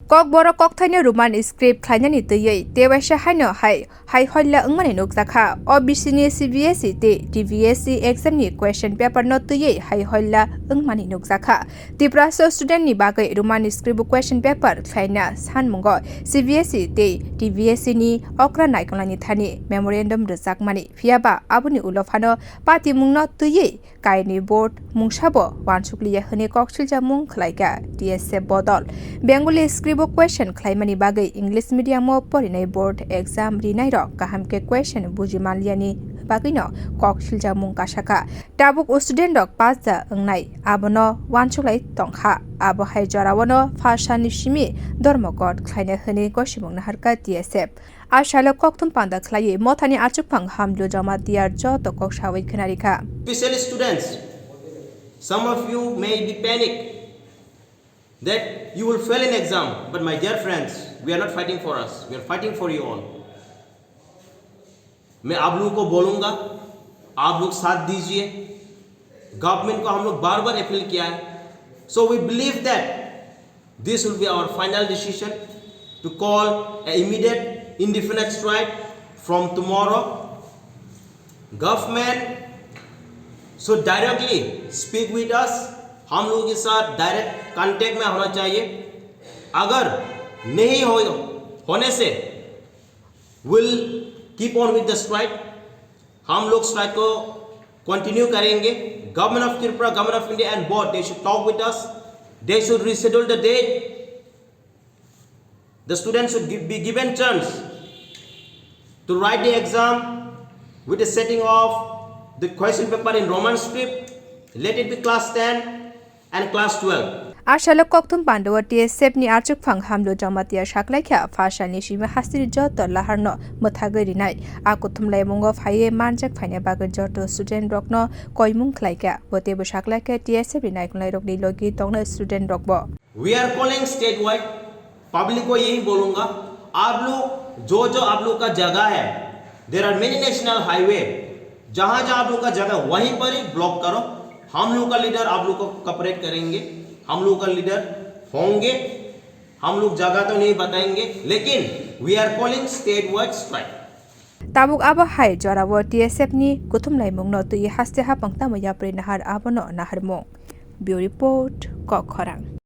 Kok boro kok thaino Roman script khlainani tei tewaisa haino hai holla ungmani nukjakha OBC ni CBSE te TVSE exam ni question paper no tei hai holla ungmani nukjakha Tipraso student ni bagai Roman script question paper khlaina sanmungo CBSE te TVSE ni okra naikolani thani memorandum rjakmani phiaba abuni ulofano party mungno tei kaini board mungsabo wansukliya hene koksilja mung khlaika TSF bodol Bengali script question khlaimani bagai English medium o porinai board exam rinai ro kaham ke question bujimanliani bagino koksilja mung kasaka tabuk student rok pasja ungnai abono wansuklai tongkha abo hai jorawono phashani simi dormokot khlaina hene gosimung naharka TSF ashalo koktum panda khlai mothani achukphang hamlu jama tiar joto kok sawai khnarika Especially students, some of you may be panic that you will fail in exam, but my dear friends, we are not fighting for us, we are fighting for you all. मैं आप लोगों को बोलूँगा, आप लोग साथ दीजिए, government को हम लोग बार बार अपील किया है, so we believe that this will be our final decision to call an immediate indefinite strike from tomorrow. Government should directly speak with us, हम लोगों के साथ डायरेक्ट कांटेक्ट में होना चाहिए अगर नहीं होने से will keep on with the strike हम लोग स्ट्राइक को कंटिन्यू करेंगे government of Tripura government of India and board they should talk with us they should reschedule the date the student should be given chance to write the exam with the setting of the question paper in Roman script, let it be class 10 and class 12. Ashalo koktum pandawa TSF ni achuk phang hamlo jamatia shaklaikha phashani shima hasiri joto laharno muthagari nai akutum laimungo phaye manjak phaine bagar joto student rokno koimung khlaika botebo shaklaika TSF ni naikunai rokni logi tongna student rokbo We are calling statewide public को यही बोलूंगा आप लोग जो आप लोग का जगह है there are many national highway जहां आप लोग का जगह वहीं पर ही ब्लॉक करो हम लोग का लीडर आप लोग को कॉपरेट करेंगे हम लोग का लीडर होंगे हम लोग जगह तो नहीं बताएंगे लेकिन we are calling state wide strike tabuk abo hai jorawo TSF ni kuthum laimung no tui haste ha pangta moya pre nahar abo no nahar mong Bureau report Kokkhorang